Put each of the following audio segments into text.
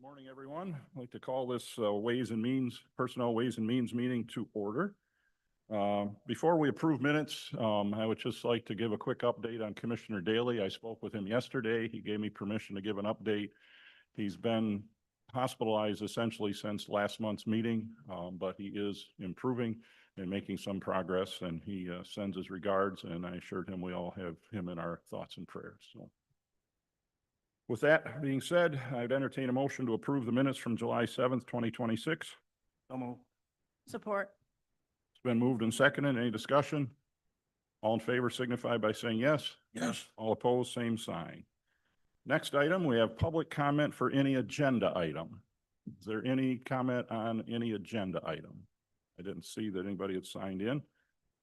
Morning, everyone. I'd like to call this Personnel Ways and Means meeting to order. Before we approve minutes, I would just like to give a quick update on Commissioner Daly. I spoke with him yesterday. He gave me permission to give an update. He's been hospitalized essentially since last month's meeting, but he is improving and making some progress, and he sends his regards, and I assured him we all have him in our thoughts and prayers. So, with that being said, I'd entertain a motion to approve the minutes from July 7th, 2026. So moved. Support. It's been moved and seconded. Any discussion? All in favor signify by saying yes. Yes. All opposed, same sign. Next item, we have public comment for any agenda item. Is there any comment on any agenda item? I didn't see that anybody had signed in.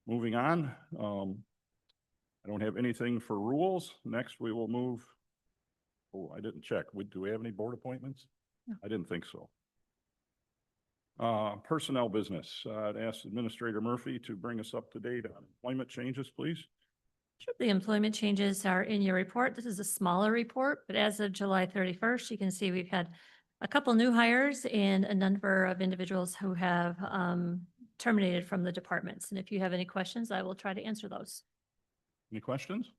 Moving on, I don't have anything for rules. Next, we will move. Oh, I didn't check. Do we have any board appointments? No. I didn't think so. Personnel business. I'd ask Administrator Murphy to bring us up to date on employment changes, please. Sure. The employment changes are in your report. This is a smaller report, but as of July 31st, you can see we've had a couple new hires and a number of individuals who have terminated from the departments. And if you have any questions, I will try to answer those. Any questions?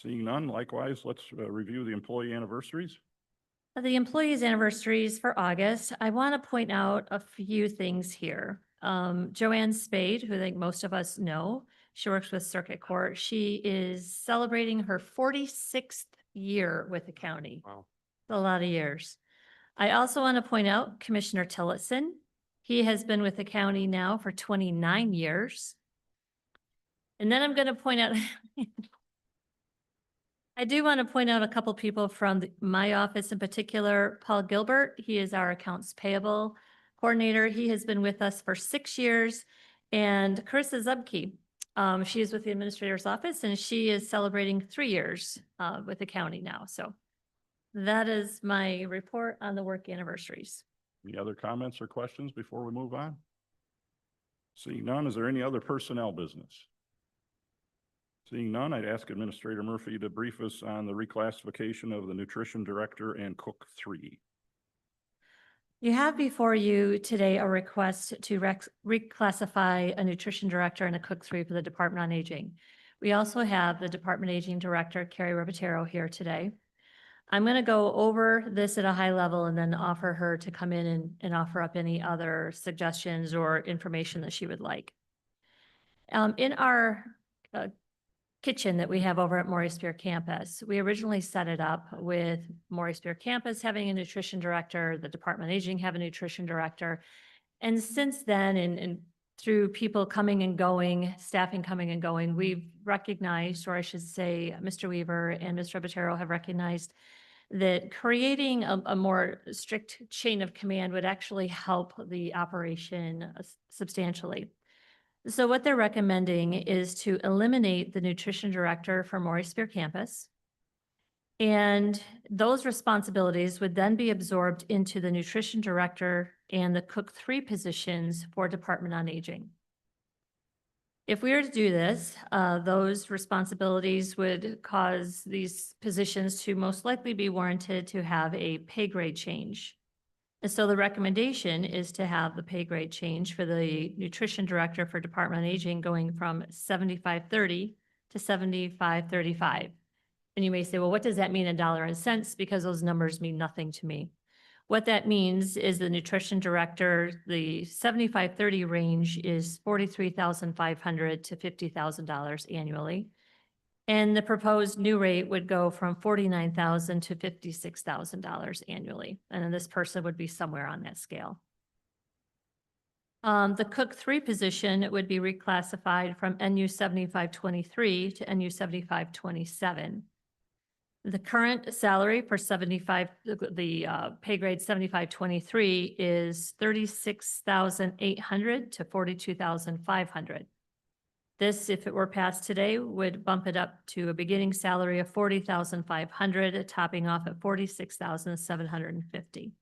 Seeing none, likewise, let's review the employee anniversaries. The employees' anniversaries for August, I want to point out a few things here. Joanne Spade, who I think most of us know, she works with Circuit Court. She is celebrating her 46th year with the county. Wow. A lot of years. I also want to point out Commissioner Tillotson. He has been with the county now for 29 years. And then I'm going to point out, I do want to point out a couple people from my office in particular. Paul Gilbert, he is our accounts payable coordinator. He has been with us for 6 years. And Carissa Zubke, she is with the administrator's office and she is celebrating 3 years with the county now. So that is my report on the work anniversaries. Any other comments or questions before we move on? Seeing none, is there any other personnel business? Seeing none, I'd ask Administrator Murphy to brief us on the reclassification of the nutrition director and cook 3. You have before you today a request to reclassify a nutrition director and a cook 3 for the Department on Aging. We also have the Department Aging Director, Carrie Robatero, here today. I'm going to go over this at a high level and then offer her to come in and offer up any other suggestions or information that she would like. In our kitchen that we have over at Morris Spear Campus, we originally set it up with Morris Spear Campus having a nutrition director, the Department of Aging have a nutrition director. And since then, and through people coming and going, staffing coming and going, we've recognized, or I should say, Mr. Weaver and Mr. Robatero have recognized that creating a more strict chain of command would actually help the operation substantially. So what they're recommending is to eliminate the nutrition director for Morris Spear Campus. And those responsibilities would then be absorbed into the nutrition director and the cook 3 positions for Department on Aging. If we were to do this, those responsibilities would cause these positions to most likely be warranted to have a pay grade change. And so the recommendation is to have the pay grade change for the nutrition director for Department on Aging going from 7530 to 7535. And you may say, well, what does that mean in dollars and cents? Because those numbers mean nothing to me. What that means is the nutrition director, the 7530 range is $43,500 to $50,000 annually. And the proposed new rate would go from $49,000 to $56,000 annually. And then this person would be somewhere on that scale. The cook 3 position would be reclassified from NU 7523 to NU 7527. The current salary for the pay grade 7523 is $36,800 to $42,500. This, if it were passed today, would bump it up to a beginning salary of $40,500, topping off at $46,750.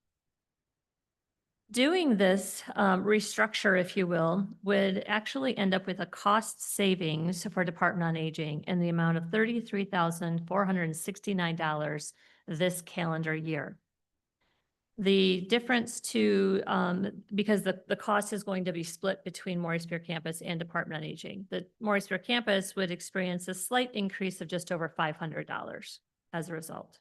Doing this restructure, if you will, would actually end up with a cost savings for Department on Aging in the amount of $33,469 this calendar year. The difference to, because the cost is going to be split between Maurice-Beer campus and Department on Aging. The Maurice-Beer campus would experience a slight increase of just over $500 as a result.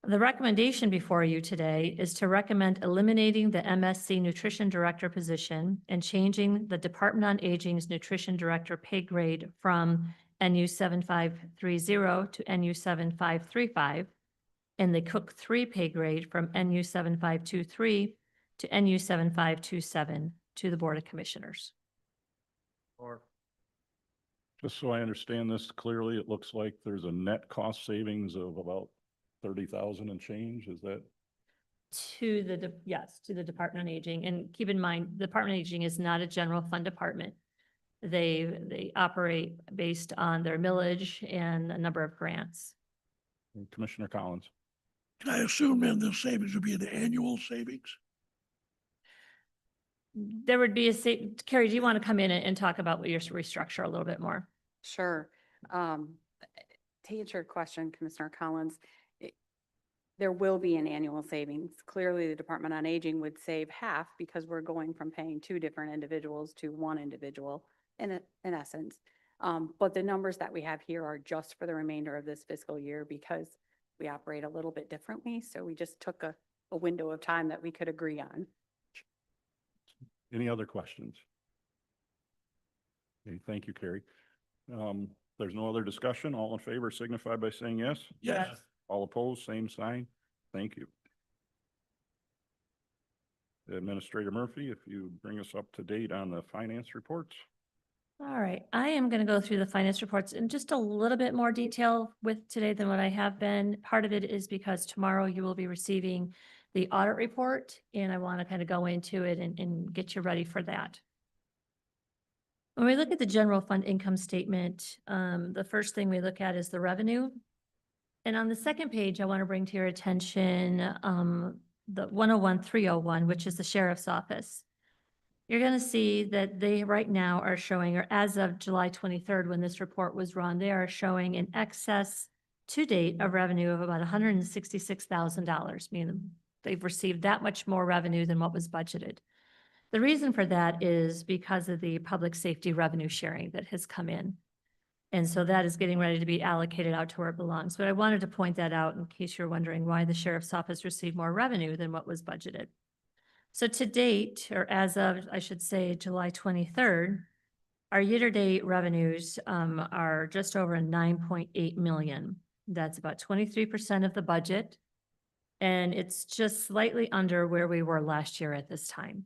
The recommendation before you today is to recommend eliminating the MSC Nutrition Director position and changing the Department on Aging's Nutrition Director pay grade from NU 7530 to NU 7535, and the Cook 3 pay grade from NU 7523 to NU 7527 to the Board of Commissioners. Just so I understand this clearly, it looks like there's a net cost savings of about 30,000 and change. Is that? To the, yes, to the Department on Aging. And keep in mind, the Department on Aging is not a general fund department. They operate based on their millage and a number of grants. Commissioner Collins? Can I assume then the savings would be an annual savings? There would be Carrie, do you want to come in and talk about what your restructure a little bit more? Sure. To answer your question, Commissioner Collins, there will be an annual savings. Clearly, the Department on Aging would save half because we're going from paying two different individuals to one individual in essence. But the numbers that we have here are just for the remainder of this fiscal year because we operate a little bit differently. So we just took a window of time that we could agree on. Any other questions? Okay, thank you, Carrie. There's no other discussion. All in favor signify by saying yes. Yes. All opposed, same sign. Thank you. Administrator Murphy, if you bring us up to date on the finance reports. All right, I am going to go through the finance reports in just a little bit more detail with today than what I have been. Part of it is because tomorrow you will be receiving the audit report, and I want to kind of go into it and get you ready for that. When we look at the general fund income statement, the first thing we look at is the revenue. And on the second page, I want to bring to your attention the 101-301, which is the sheriff's office. You're going to see that they right now are showing, or as of July 23rd, when this report was run, they are showing an excess to date of revenue of about $166,000, meaning they've received that much more revenue than what was budgeted. The reason for that is because of the public safety revenue sharing that has come in. And so that is getting ready to be allocated out to where it belongs. But I wanted to point that out in case you're wondering why the sheriff's office received more revenue than what was budgeted. So to date, or as of, I should say, July 23rd, our year-to-date revenues are just over 9.8 million. That's about 23% of the budget. And it's just slightly under where we were last year at this time.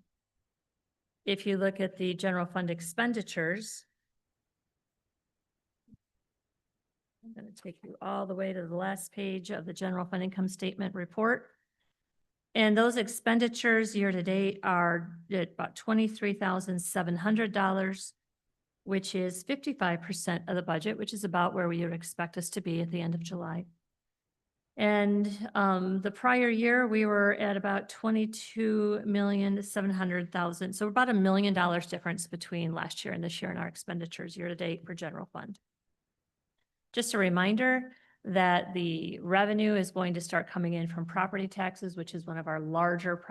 If you look at the general fund expenditures, I'm going to take you all the way to the last page of the general fund income statement report. And those expenditures year to date are at about $23,700, which is 55% of the budget, which is about where we would expect us to be at the end of July. And the prior year, we were at about $22,700,000. So about $1 million difference between last year and this year in our expenditures year to date for general fund. Just a reminder that the revenue is going to start coming in from property taxes, which is one of our larger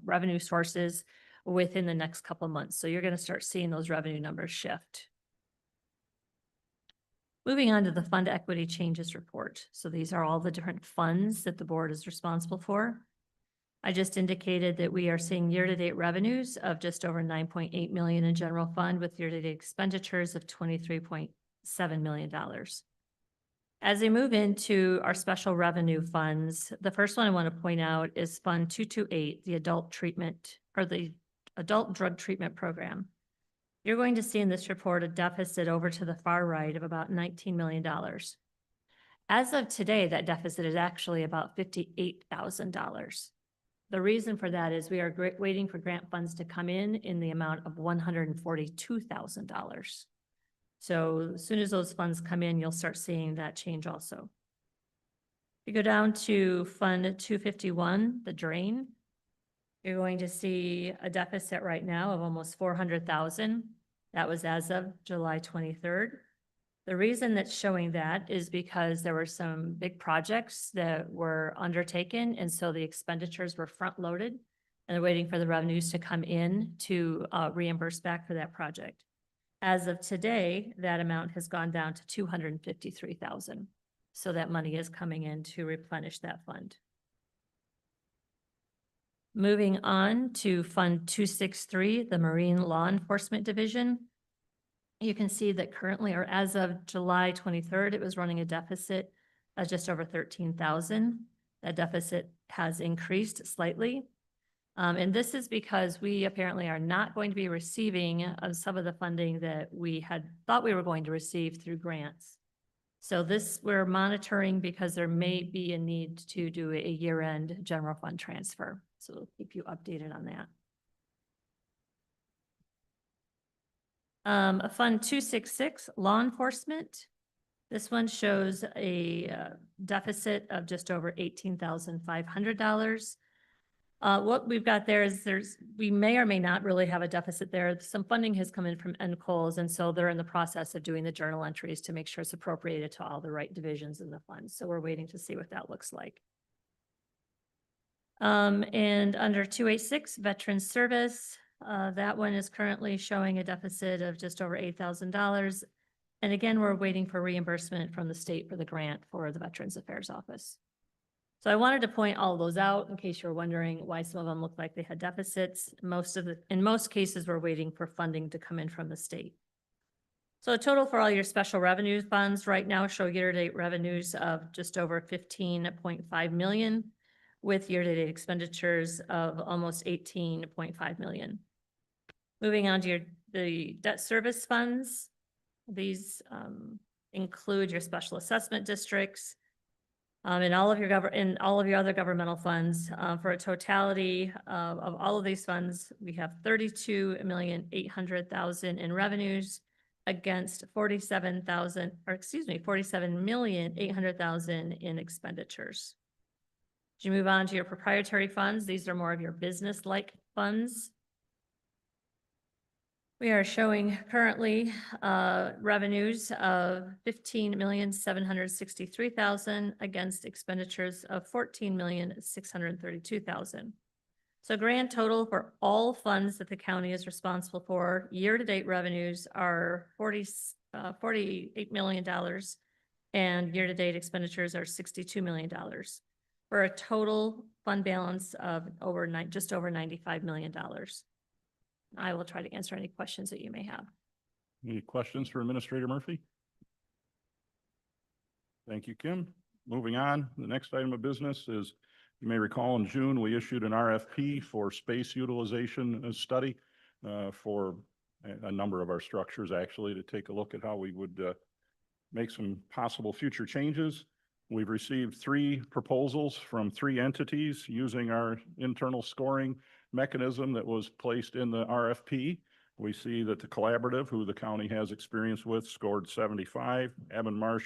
revenue sources within the next couple of months. So you're going to start seeing those revenue numbers shift. Moving on to the fund equity changes report. So these are all the different funds that the board is responsible for. I just indicated that we are seeing year-to-date revenues of just over 9.8 million in general fund with year-to-date expenditures of $23.7 million. As we move into our special revenue funds, the first one I want to point out is Fund 228, the adult treatment or the adult drug treatment program. You're going to see in this report a deficit over to the far right of about $19 million. As of today, that deficit is actually about $58,000. The reason for that is we are waiting for grant funds to come in the amount of $142,000. So as soon as those funds come in, you'll start seeing that change also. If you go down to Fund 251, the drain, you're going to see a deficit right now of almost $400,000. That was as of July 23rd. The reason that's showing that is because there were some big projects that were undertaken, and so the expenditures were front-loaded, and they're waiting for the revenues to come in to reimburse back for that project. As of today, that amount has gone down to 253,000. So that money is coming in to replenish that fund. Moving on to Fund 263, the Marine Law Enforcement Division. You can see that currently, or as of July 23rd, it was running a deficit of just over 13,000. That deficit has increased slightly. And this is because we apparently are not going to be receiving some of the funding that we had thought we were going to receive through grants. So this we're monitoring because there may be a need to do a year-end general fund transfer. So we'll keep you updated on that. Fund 266, law enforcement. This one shows a deficit of just over $18,500. What we've got there is we may or may not really have a deficit there. Some funding has come in from NCOLS, and so they're in the process of doing the journal entries to make sure it's appropriated to all the right divisions in the fund. So we're waiting to see what that looks like. And under 286, Veterans Service, that one is currently showing a deficit of just over $8,000. And again, we're waiting for reimbursement from the state for the grant for the Veterans Affairs Office. So I wanted to point all those out in case you're wondering why some of them look like they had deficits. In most cases, we're waiting for funding to come in from the state. So a total for all your special revenue funds right now show year-to-date revenues of just over 15.5 million with year-to-date expenditures of almost 18.5 million. Moving on to the debt service funds. These include your special assessment districts, and all of your other governmental funds. For a totality of all of these funds, we have 32,800,000 in revenues against 47,800,000 in expenditures. As you move on to your proprietary funds, these are more of your business-like funds. We are showing currently revenues of 15,763,000 against expenditures of 14,632,000. So grand total for all funds that the county is responsible for, year-to-date revenues are $48 million, and year-to-date expenditures are $62 million, for a total fund balance of just over $95 million. I will try to answer any questions that you may have. Any questions for Administrator Murphy? Thank you, Kim. Moving on, the next item of business is, you may recall in June, we issued an RFP for space utilization study for a number of our structures, actually, to take a look at how we would make some possible future changes. We've received 3 proposals from 3 entities using our internal scoring mechanism that was placed in the RFP. We see that the Collaborative, who the county has experience with, scored 75, Avonmarsh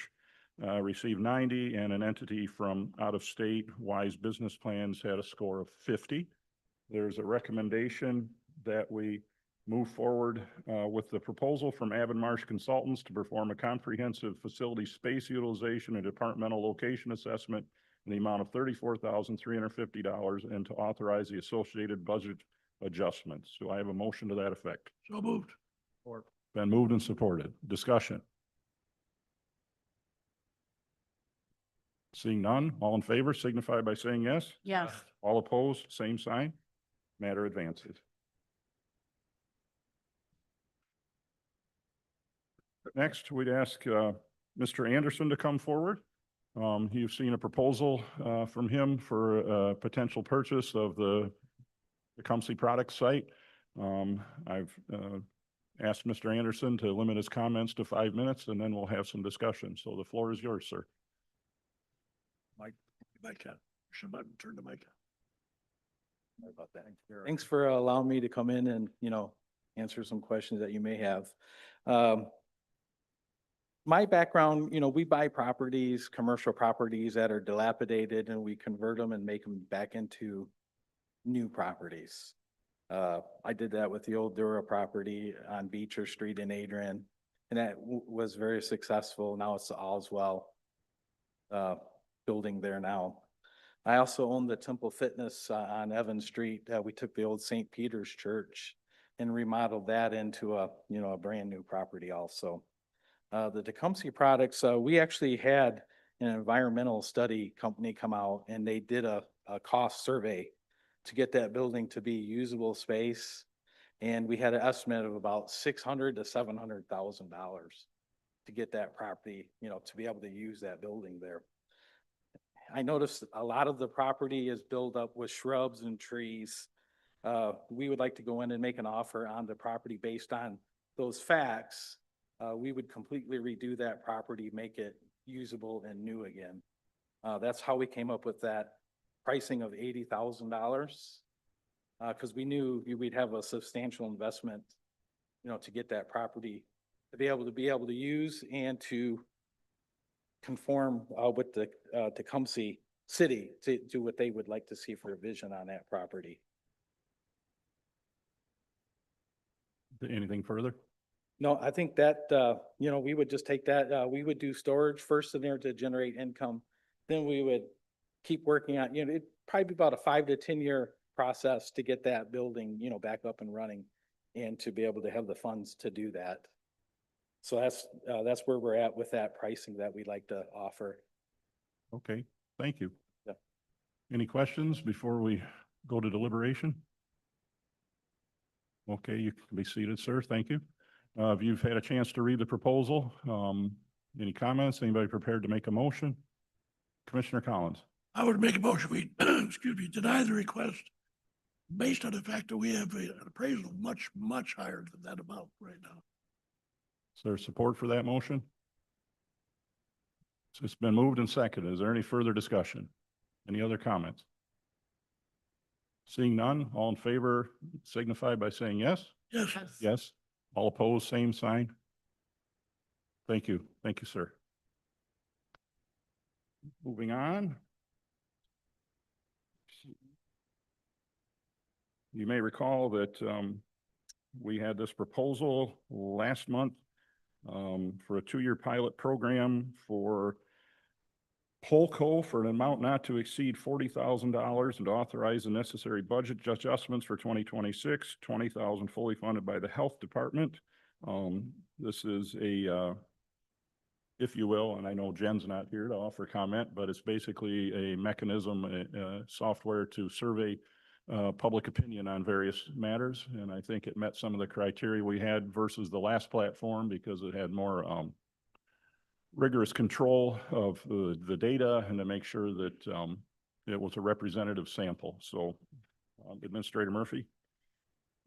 received 90, and an entity from out of state, Wise Business Plans, had a score of 50. There's a recommendation that we move forward with the proposal from Avonmarsh Consultants to perform a comprehensive facility space utilization and departmental location assessment in the amount of $34,350 and to authorize the associated budget adjustments. Do I have a motion to that effect? So moved. Been moved and supported. Discussion. Seeing none, all in favor signify by saying yes. Yes. All opposed, same sign. Matter advances. Next, we'd ask Mr. Anderson to come forward. You've seen a proposal from him for potential purchase of the Tecumseh product site. I've asked Mr. Anderson to limit his comments to 5 minutes, and then we'll have some discussion. So the floor is yours, sir. Mic on. Turn the mic on. Sorry about that. Thanks for allowing me to come in and, answer some questions that you may have. My background, we buy properties, commercial properties that are dilapidated, and we convert them and make them back into new properties. I did that with the old Dura property on Beecher Street in Adrian. And that was very successful. Now it's the Allswell building there now. I also own the Temple Fitness on Evans Street. We took the old St. Peter's Church and remodeled that into a brand new property also. The Tecumseh products, we actually had an environmental study company come out and they did a cost survey to get that building to be usable space. And we had an estimate of about $600,000 to $700,000 to get that property, to be able to use that building there. I noticed a lot of the property is built up with shrubs and trees. We would like to go in and make an offer on the property based on those facts. We would completely redo that property, make it usable and new again. That's how we came up with that pricing of $80,000. Because we knew we'd have a substantial investment, to get that property to be able to use and to conform with the Tecumseh City to do what they would like to see for a vision on that property. Anything further? No, I think that, we would just take that, we would do storage first in there to generate income. Then we would keep working on, it'd probably be about a 5 to 10 year process to get that building, back up and running and to be able to have the funds to do that. So that's where we're at with that pricing that we'd like to offer. Okay, thank you. Yeah. Any questions before we go to deliberation? Okay, you can be seated, sir. Thank you. If you've had a chance to read the proposal, any comments? Anybody prepared to make a motion? Commissioner Collins. I would make a motion, we, excuse me, deny the request based on the fact that we have an appraisal much, much higher than that amount right now. Is there support for that motion? So it's been moved and seconded. Is there any further discussion? Any other comments? Seeing none, all in favor signify by saying yes. Yes, Yes. All opposed, same sign. Thank you. Thank you, sir. Moving on. You may recall that we had this proposal last month for a 2-year pilot program for Polco for an amount not to exceed $40,000 and to authorize the necessary budget adjustments for 2026, $20,000 fully funded by the Health Department. This is a, if you will, and I know Jen's not here to offer comment, but it's basically a mechanism, software to survey public opinion on various matters. And I think it met some of the criteria we had versus the last platform because it had more rigorous control of the data and to make sure that it was a representative sample. So Administrator Murphy.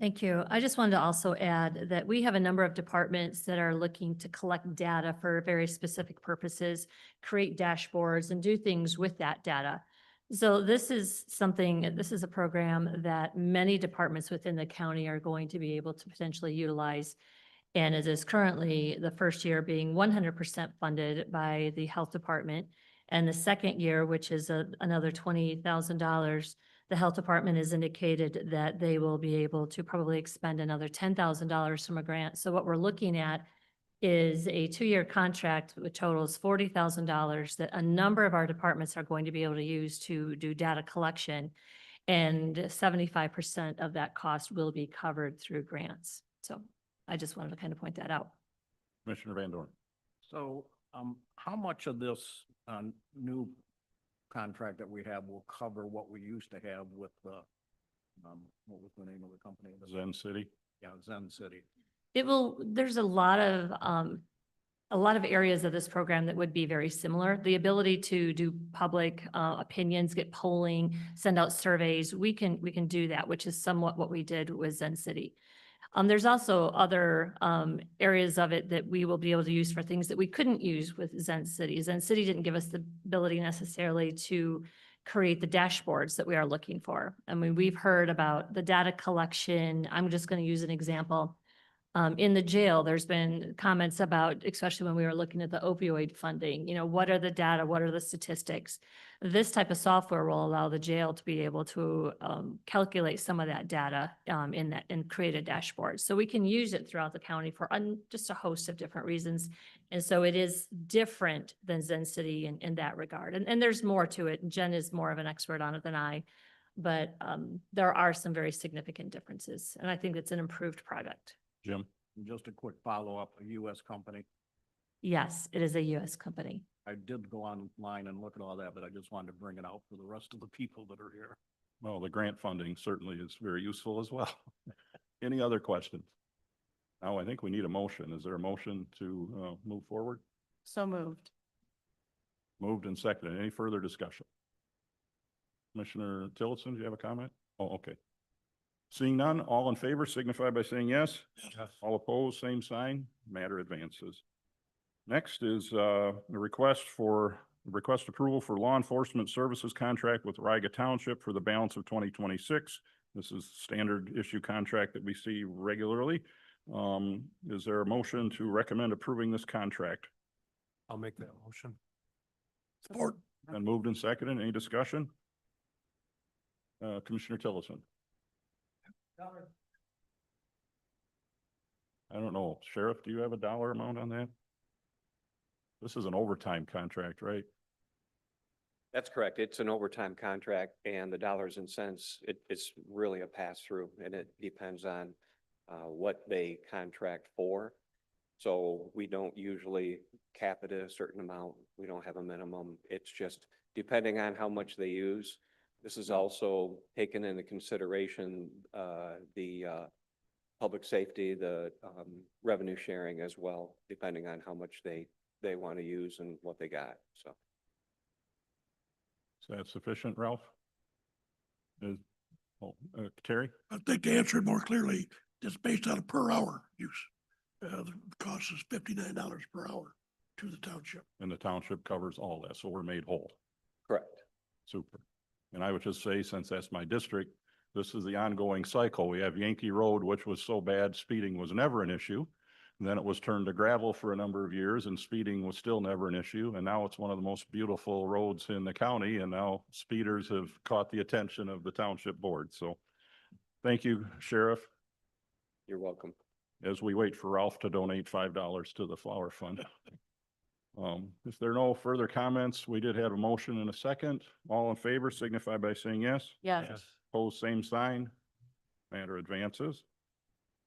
Thank you. I just wanted to also add that we have a number of departments that are looking to collect data for very specific purposes, create dashboards and do things with that data. So this is a program that many departments within the county are going to be able to potentially utilize. And it is currently the first year being 100% funded by the Health Department. And the second year, which is another $20,000, the Health Department has indicated that they will be able to probably expend another $10,000 from a grant. So what we're looking at is a 2-year contract which totals $40,000 that a number of our departments are going to be able to use to do data collection. And 75% of that cost will be covered through grants. So I just wanted to kind of point that out. Commissioner Van Dorn. So, how much of this, new contract that we have will cover what we used to have with the, what was the name of the company? Zen City. Yeah, Zen City. There's a lot of areas of this program that would be very similar. The ability to do public opinions, get polling, send out surveys, we can do that, which is somewhat what we did with Zen City. There's also other areas of it that we will be able to use for things that we couldn't use with Zen City. Zen City didn't give us the ability necessarily to create the dashboards that we are looking for. I mean, we've heard about the data collection. I'm just going to use an example. In the jail, there's been comments about, especially when we were looking at the opioid funding, what are the data, what are the statistics? This type of software will allow the jail to be able to calculate some of that data in that and create a dashboard. So we can use it throughout the county for just a host of different reasons. And so it is different than Zen City in that regard. And there's more to it. Jen is more of an expert on it than I. But there are some very significant differences. And I think it's an improved product. Jim? And just a quick follow-up, a US company. Yes, it is a US company. I did go online and look at all that, but I just wanted to bring it out for the rest of the people that are here. Well, the grant funding certainly is very useful as well. Any other questions? Now, I think we need a motion. Is there a motion to move forward? So moved. Moved and seconded. Any further discussion? Commissioner Tillotson, do you have a comment? Oh, okay. Seeing none, all in favor signify by saying yes. Yes. All opposed, same sign. Matter advances. Next is the request approval for law enforcement services contract with Riga Township for the balance of 2026. This is standard issue contract that we see regularly. Is there a motion to recommend approving this contract? I'll make that motion. Support. Been moved and seconded. Any discussion? Commissioner Tillotson. I don't know. Sheriff, do you have a dollar amount on that? This is an overtime contract, right? That's correct. It's an overtime contract and the dollars and cents, it's really a pass-through and it depends on what they contract for. So we don't usually cap it at a certain amount. We don't have a minimum. It's just depending on how much they use. This is also taken into consideration, the public safety, the revenue sharing as well, depending on how much they want to use and what they got, so. Is that sufficient, Ralph? Terry? I think to answer it more clearly, it's based on a per hour use. The cost is $59 per hour to the township. And the township covers all that, so we're made whole. Correct. Super. And I would just say, since that's my district, this is the ongoing cycle. We have Yankee Road, which was so bad, speeding was never an issue. And then it was turned to gravel for a number of years and speeding was still never an issue. And now it's one of the most beautiful roads in the county. And now speeders have caught the attention of the township board. So thank you, Sheriff. You're welcome. As we wait for Ralph to donate $5 to the Flower Fund. If there are no further comments, we did have a motion and a second. All in favor signify by saying yes. Yes. Opposed, same sign. Matter advances.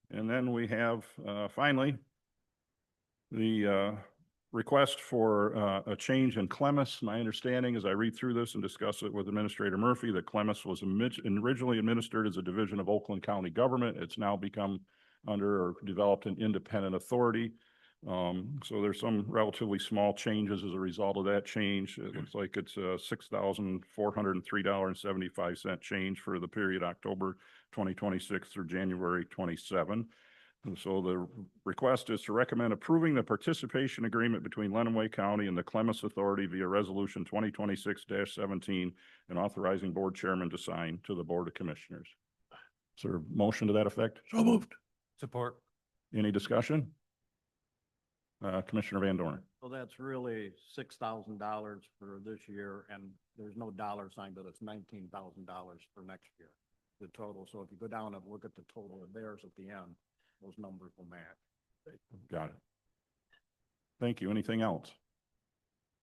And then we have, finally, the request for a change in Clemis. My understanding as I read through this and discuss it with Administrator Murphy, that Clemis was originally administered as a division of Oakland County government. It's now become under or developed an independent authority. So there's some relatively small changes as a result of that change. It looks like it's a $6,403.75 change for the period October 2026 through January 27. And so the request is to recommend approving the participation agreement between Lenawee County and the Clemis Authority via Resolution 2026-17 and authorizing board chairman to sign to the Board of Commissioners. Is there a motion to that effect? So moved. Support. Any discussion? Commissioner Van Dorn. So that's really $6,000 for this year, and there's no dollar sign, but it's $19,000 for next year, the total. So if you go down and look at the total of theirs at the end, those numbers will match. Got it. Thank you. Anything else?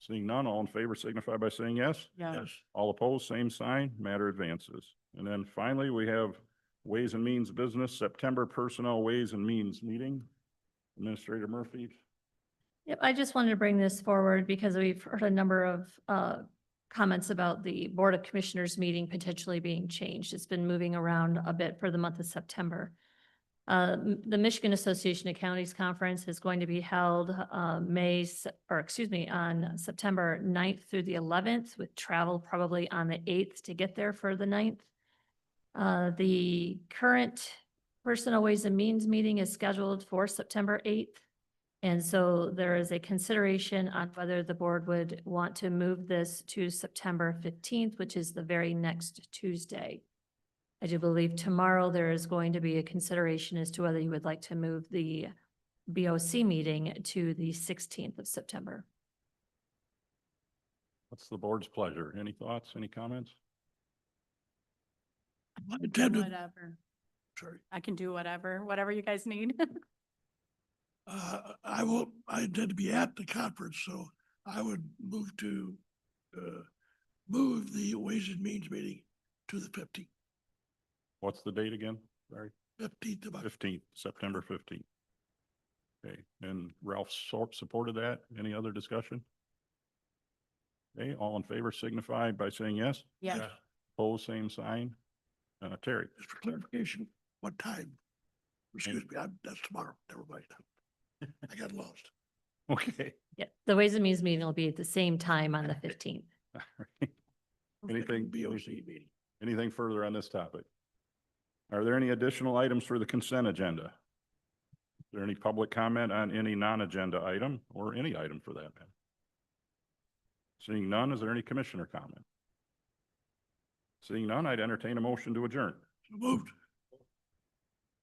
Seeing none, all in favor signify by saying yes. Yes. All opposed, same sign. Matter advances. And then finally, we have Ways and Means Business, September Personnel Ways and Means Meeting. Administrator Murphy. Yep, I just wanted to bring this forward because we've heard a number of comments about the Board of Commissioners meeting potentially being changed. It's been moving around a bit for the month of September. The Michigan Association of Counties Conference is going to be held on September 9th through the 11th, with travel probably on the 8th to get there for the 9th. The current Personnel Ways and Means meeting is scheduled for September 8th. And so there is a consideration on whether the board would want to move this to September 15th, which is the very next Tuesday. I do believe tomorrow there is going to be a consideration as to whether you would like to move the BOC meeting to the 16th of September. What's the board's pleasure? Any thoughts, any comments? I intend to, Whatever. sorry, I can do whatever you guys need. I intend to be at the conference, so I would move to, move the Ways and Means meeting to the 15th, What's the date again? Sorry, 15th of October. 15th, September 15th. Okay, and Ralph supported that. Any other discussion? Okay, all in favor signify by saying yes. Yeah. Opposed, same sign. Terry, Just for clarification, what time? Excuse me, that's tomorrow, never mind. I got lost. okay. Yeah, the Ways and Means meeting will be at the same time on the 15th. Anything- BOC meeting. Anything further on this topic? Are there any additional items for the consent agenda? Is there any public comment on any non-agenda item or any item for that matter? Seeing none, is there any commissioner comment? Seeing none, I'd entertain a motion to adjourn. So moved.